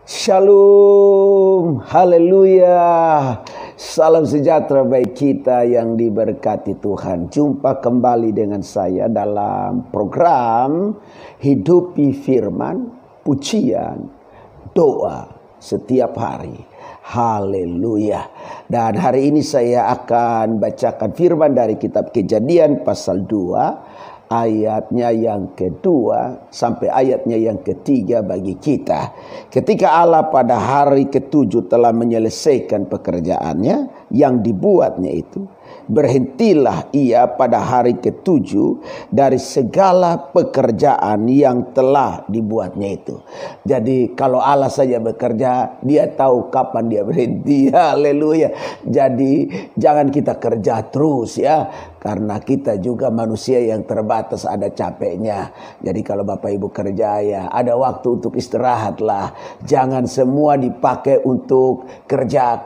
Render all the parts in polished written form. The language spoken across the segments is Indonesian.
Shalom, haleluya. Salam sejahtera bagi kita yang diberkati Tuhan. Jumpa kembali dengan saya dalam program Hidupi Firman, Pujian, Doa setiap hari. Haleluya. Dan hari ini saya akan bacakan firman dari kitab Kejadian pasal 2. Ayatnya yang kedua sampai ayatnya yang ketiga bagi kita. Ketika Allah pada hari ketujuh telah menyelesaikan pekerjaannya yang dibuatnya itu, berhentilah ia pada hari ketujuh dari segala pekerjaan yang telah dibuatnya itu. Jadi kalau Allah saja bekerja, dia tahu kapan dia berhenti. Haleluya. Jadi jangan kita kerja terus ya. Karena kita juga manusia yang terbatas, ada capeknya. Jadi kalau Bapak Ibu kerja ya ada waktu untuk istirahat lah. Jangan semua dipakai untuk kerja.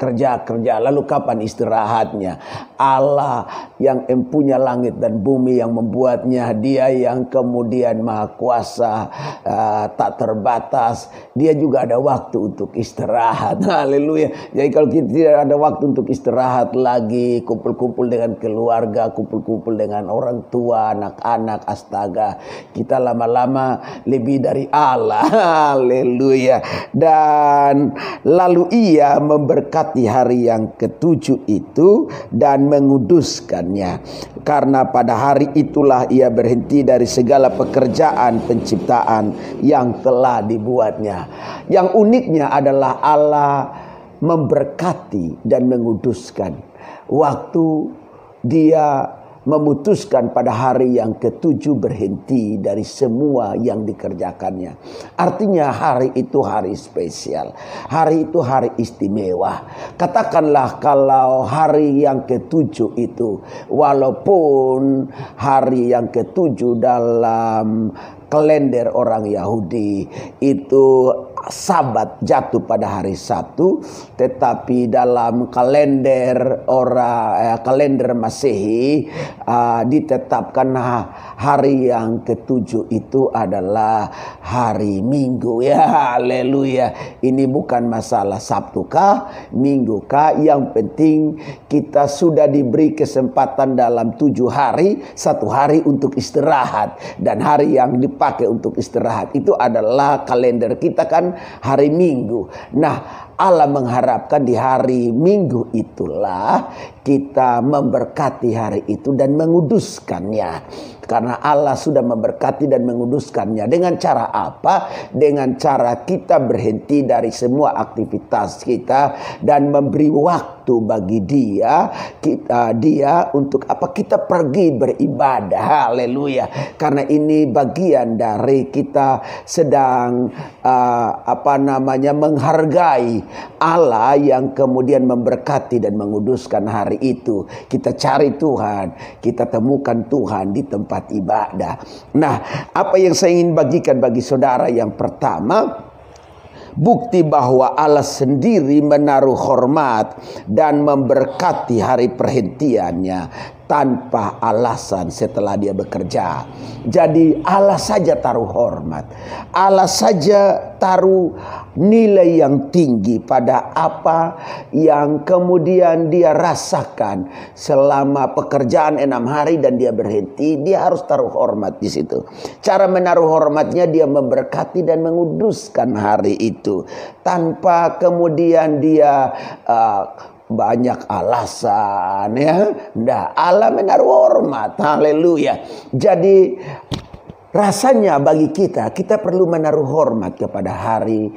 Lalu kapan istirahatnya? Allah yang empunya langit dan bumi yang membuatnya. Dia yang kemudian maha kuasa, tak terbatas. Dia juga ada waktu untuk istirahat. Haleluya. Jadi kalau kita tidak ada waktu untuk istirahat lagi, kumpul-kumpul dengan keluarga, kumpul-kumpul dengan orang tua, anak-anak, astaga, kita lama-lama lebih dari Allah. Haleluya. Dan lalu ia memberkati hari yang ketujuh itu dan menguduskannya, karena pada hari itulah ia berhenti dari segala pekerjaan penciptaan yang telah dibuatnya. Yang uniknya adalah Allah memberkati dan menguduskan. Waktu dia memutuskan pada hari yang ketujuh berhenti dari semua yang dikerjakannya. Artinya hari itu hari spesial. Hari itu hari istimewa. Katakanlah kalau hari yang ketujuh itu, walaupun hari yang ketujuh dalam kalender orang Yahudi itu Sabat jatuh pada hari Sabtu, tetapi dalam kalender kalender Masehi ditetapkan hari yang ketujuh itu adalah hari Minggu. Ya, haleluya. Ini bukan masalah Sabtu kah, Minggu kah, yang penting kita sudah diberi kesempatan dalam 7 hari, 1 hari untuk istirahat, dan hari yang dipakai untuk istirahat itu adalah kalender kita kan hari Minggu. Nah, Allah mengharapkan di hari Minggu itulah kita memberkati hari itu dan menguduskannya. Karena Allah sudah memberkati dan menguduskannya. Dengan cara apa? Dengan cara kita berhenti dari semua aktivitas kita dan memberi waktu bagi dia untuk apa? Kita pergi beribadah. Haleluya. Karena ini bagian dari kita sedang menghargai Allah yang kemudian memberkati dan menguduskan hari itu. Kita cari Tuhan, kita temukan Tuhan di tempat ibadah. Nah, apa yang saya ingin bagikan bagi saudara, yang pertama, bukti bahwa Allah sendiri menaruh hormat dan memberkati hari perhentiannya tanpa alasan setelah dia bekerja. Jadi Allah saja taruh hormat, Allah saja taruh nilai yang tinggi pada apa yang kemudian dia rasakan selama pekerjaan 6 hari dan dia berhenti. Dia harus taruh hormat di situ. Cara menaruh hormatnya, dia memberkati dan menguduskan hari itu tanpa kemudian dia banyak alasan ya. Nah, Allah menaruh hormat. Haleluya. Jadi rasanya bagi kita perlu menaruh hormat kepada hari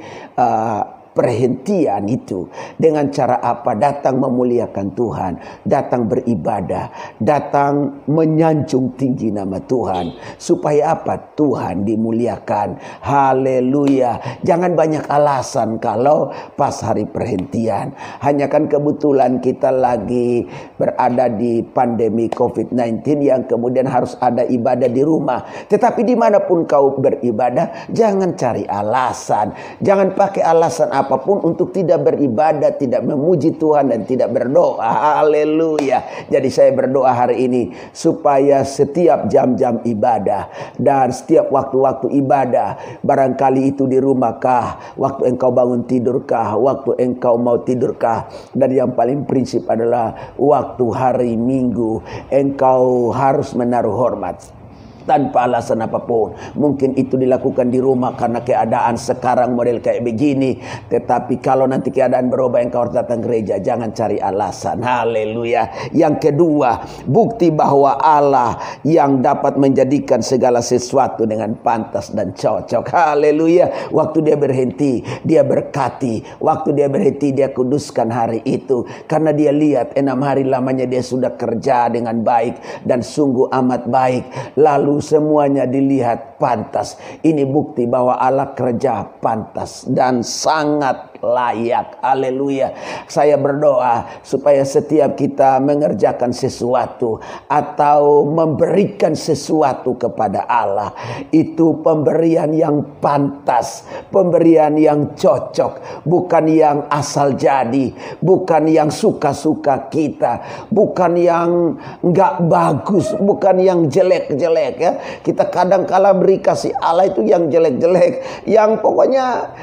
perhentian itu. Dengan cara apa? Datang memuliakan Tuhan, datang beribadah, datang menyanjung tinggi nama Tuhan. Supaya apa? Tuhan dimuliakan. Haleluya. Jangan banyak alasan kalau pas hari perhentian. Hanya kan kebetulan kita lagi berada di pandemi COVID-19 yang kemudian harus ada ibadah di rumah. Tetapi dimanapun kau beribadah, jangan cari alasan. Jangan pakai alasan apapun untuk tidak beribadah, tidak memuji Tuhan dan tidak berdoa. Haleluya. Jadi saya berdoa hari ini supaya setiap jam-jam ibadah dan setiap waktu-waktu ibadah, barangkali itu di rumahkah, waktu engkau bangun tidurkah, waktu engkau mau tidurkah, dan yang paling prinsip adalah waktu hari Minggu, engkau harus menaruh hormat tanpa alasan apapun. Mungkin itu dilakukan di rumah karena keadaan sekarang model kayak begini. Tetapi kalau nanti keadaan berubah, engkau harus datang gereja. Jangan cari alasan. Haleluya. Yang kedua, bukti bahwa Allah yang dapat menjadikan segala sesuatu dengan pantas dan cocok. Haleluya. Waktu dia berhenti, dia berkati. Waktu dia berhenti, dia kuduskan hari itu. Karena dia lihat 6 hari lamanya dia sudah kerja dengan baik dan sungguh amat baik. Lalu semuanya dilihat pantas. Ini bukti bahwa Allah kerja pantas dan sangat layak. Haleluya. Saya berdoa supaya setiap kita mengerjakan sesuatu atau memberikan sesuatu kepada Allah, itu pemberian yang pantas, pemberian yang cocok, bukan yang asal jadi, bukan yang suka-suka kita, bukan yang enggak bagus, bukan yang jelek-jelek ya. Kita kadang kala beri kasih Allah itu yang jelek-jelek, yang pokoknya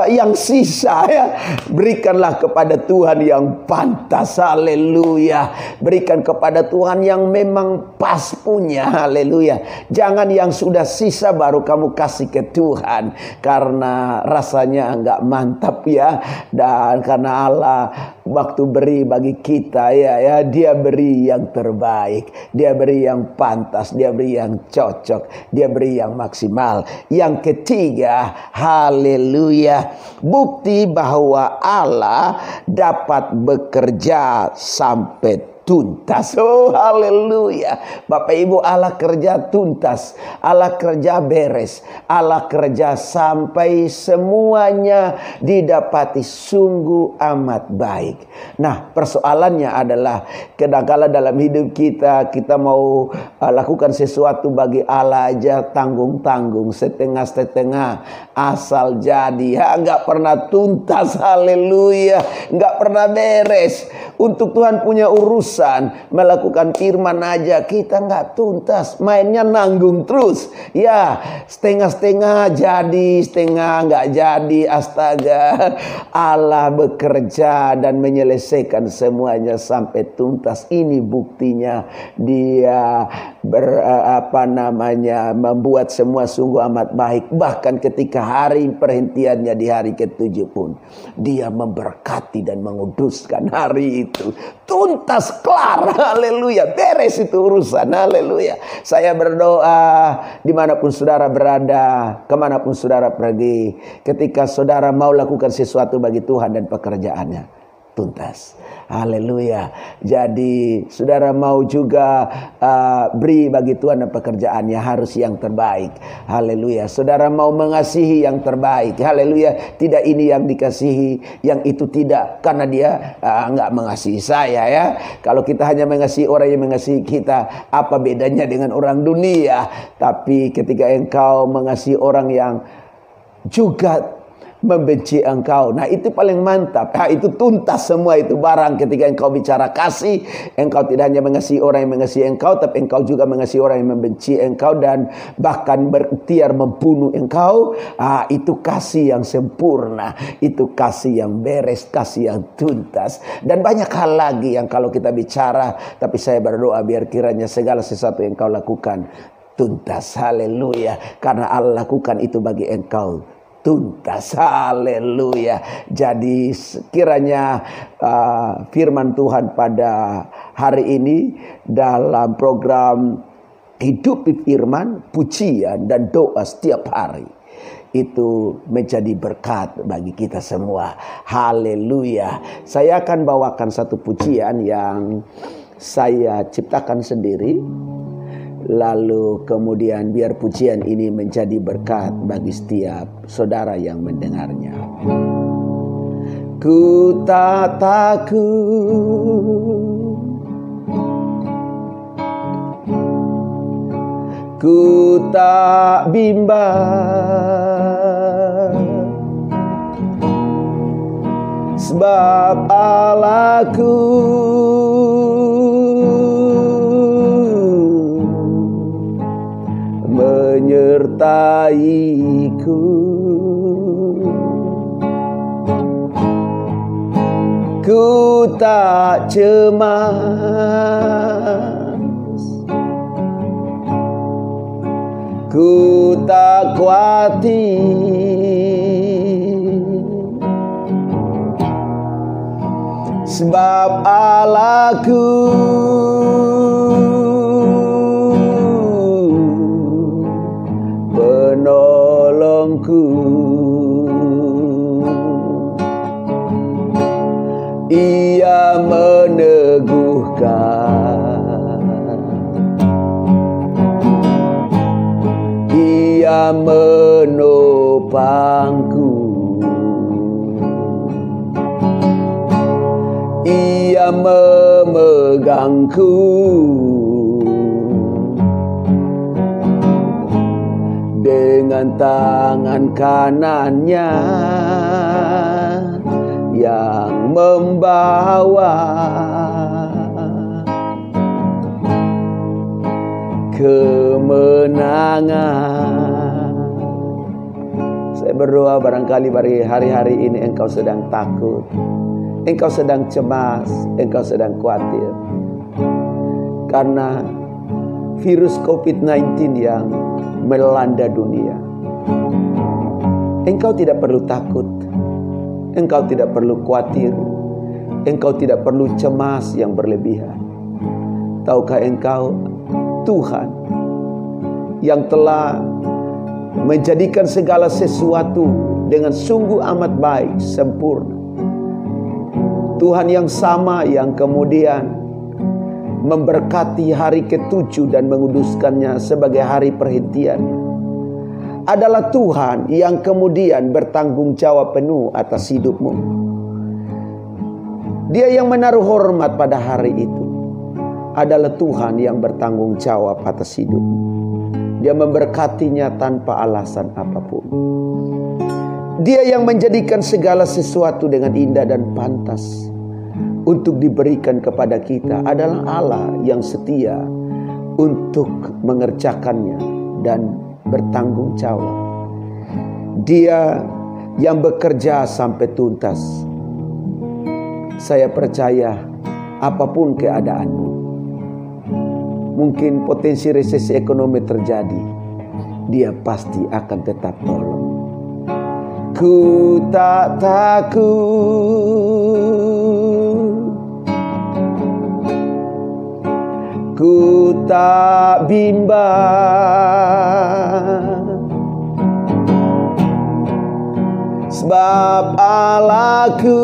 yang sisa ya. Berikanlah kepada Tuhan yang pantas. Haleluya. Berikan kepada Tuhan yang memang pas punya. Haleluya. Jangan yang sudah sisa baru kamu kasih ke Tuhan, karena rasanya enggak mantap ya. Dan karena Allah waktu beri bagi kita ya, dia beri yang terbaik, dia beri yang pantas, dia beri yang cocok, dia beri yang maksimal. Yang ketiga, haleluya, bukti bahwa Allah dapat bekerja sampai tuntas. Oh haleluya. Bapak Ibu, Allah kerja tuntas, Allah kerja beres, Allah kerja sampai semuanya didapati sungguh amat baik. Nah, persoalannya adalah kadang-kala dalam hidup kita mau lakukan sesuatu bagi Allah aja tanggung-tanggung, setengah-setengah, asal jadi ya, nggak pernah tuntas. Haleluya. Nggak pernah beres. Untuk Tuhan punya urusan, melakukan firman aja kita nggak tuntas, mainnya nanggung terus ya, setengah-setengah jadi, setengah nggak jadi. Astaga, Allah bekerja dan menyelesaikan semuanya sampai tuntas. Ini buktinya dia membuat semua sungguh amat baik. Bahkan ketika hari perhentiannya di hari ke-7 pun dia memberkati dan menguduskan hari itu. Tuntas, kelar. Haleluya. Beres itu urusan. Haleluya. Saya berdoa dimanapun saudara berada, kemanapun saudara pergi, ketika saudara mau lakukan sesuatu bagi Tuhan dan pekerjaannya, tuntas. Haleluya. Jadi saudara mau juga beri bagi Tuhan dan pekerjaannya, harus yang terbaik. Haleluya. Saudara mau mengasihi yang terbaik. Haleluya. Tidak ini yang dikasihi, yang itu tidak, karena dia enggak mengasihi saya ya. Kalau kita hanya mengasihi orang yang mengasihi kita, apa bedanya dengan orang dunia? Tapi ketika engkau mengasihi orang yang juga membenci engkau, nah itu paling mantap. Nah, itu tuntas semua itu barang. Ketika engkau bicara kasih, engkau tidak hanya mengasihi orang yang mengasihi engkau, tapi engkau juga mengasihi orang yang membenci engkau dan bahkan berikhtiar membunuh engkau. Itu kasih yang sempurna, itu kasih yang beres, kasih yang tuntas. Dan banyak hal lagi yang kalau kita bicara, tapi saya berdoa biar kiranya segala sesuatu yang engkau lakukan tuntas. Haleluya. Karena Allah lakukan itu bagi engkau tuntas. Haleluya. Jadi kiranya firman Tuhan pada hari ini dalam program Hidup Firman, pujian dan doa setiap hari itu menjadi berkat bagi kita semua. Haleluya. Saya akan bawakan satu pujian yang saya ciptakan sendiri. Lalu kemudian biar pujian ini menjadi berkat bagi setiap saudara yang mendengarnya. Ku tak takut, ku tak bimbang, sebab Allahku menyertaiku. Ku tak cemas, ku tak khawatir, sebab Allahku penolongku. Ia meneguhkan, Ia menopangku, Ia memegangku dengan tangan kanannya yang membawa kemenangan. Saya berdoa barangkali hari-hari ini engkau sedang takut, engkau sedang cemas, engkau sedang khawatir karena virus COVID-19 yang melanda dunia. Engkau tidak perlu takut, engkau tidak perlu khawatir, engkau tidak perlu cemas yang berlebihan. Tahukah engkau, Tuhan yang telah menjadikan segala sesuatu dengan sungguh amat baik, sempurna. Tuhan yang sama yang kemudian memberkati hari ke-7 dan menguduskannya sebagai hari perhentian, adalah Tuhan yang kemudian bertanggung jawab penuh atas hidupmu. Dia yang menaruh hormat pada hari itu adalah Tuhan yang bertanggung jawab atas hidupmu. Dia memberkatinya tanpa alasan apapun. Dia yang menjadikan segala sesuatu dengan indah dan pantas untuk diberikan kepada kita adalah Allah yang setia untuk mengerjakannya dan bertanggung jawab. Dia yang bekerja sampai tuntas. Saya percaya apapun keadaanmu, mungkin potensi resesi ekonomi terjadi, Dia pasti akan tetap tolong. Ku tak takut, ku tak bimbang, sebab Allahku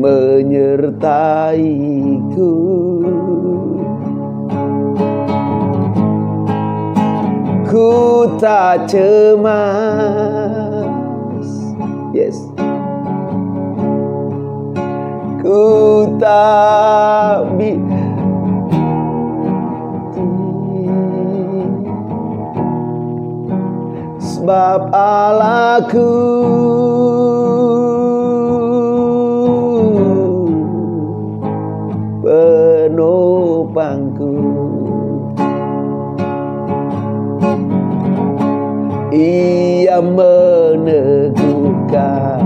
menyertaiku. Ku tak cemas, yes. Ku tak sebab Allahku penopangku. Ia meneguhkan,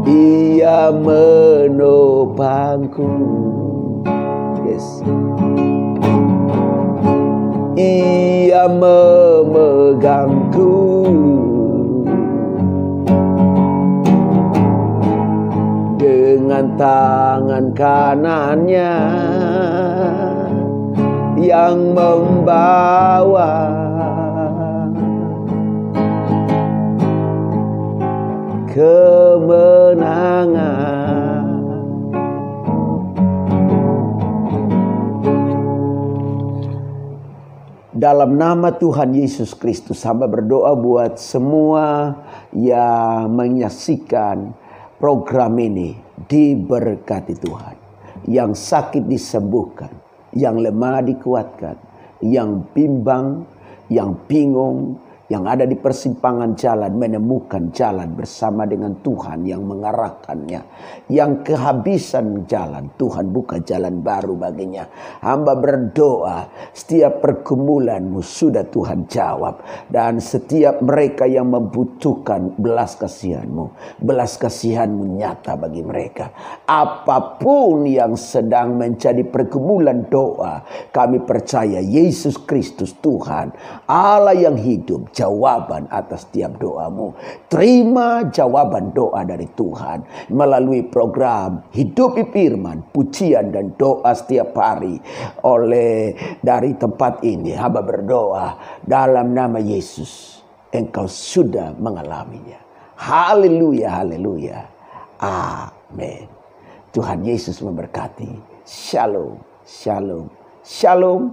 Ia menopangku, yes. Ia memegangku dengan tangan kanannya yang membawa kemenangan. Dalam nama Tuhan Yesus Kristus, hamba berdoa buat semua yang menyaksikan program ini, diberkati Tuhan. Yang sakit disembuhkan, yang lemah dikuatkan, yang bimbang, yang bingung, yang ada di persimpangan jalan, menemukan jalan bersama dengan Tuhan yang mengarahkannya. Yang kehabisan jalan, Tuhan buka jalan baru baginya. Hamba berdoa, setiap pergumulanmu sudah Tuhan jawab. Dan setiap mereka yang membutuhkan belas kasihan-Mu, belas kasihan-Mu nyata bagi mereka. Apapun yang sedang menjadi pergumulan doa, kami percaya Yesus Kristus Tuhan, Allah yang hidup, jawaban atas setiap doamu. Terima jawaban doa dari Tuhan melalui program Hidupi Firman, pujian dan doa setiap hari dari tempat ini. Hamba berdoa dalam nama Yesus, Engkau sudah mengalaminya. Haleluya, haleluya. Amin. Tuhan Yesus memberkati. Shalom, shalom, shalom.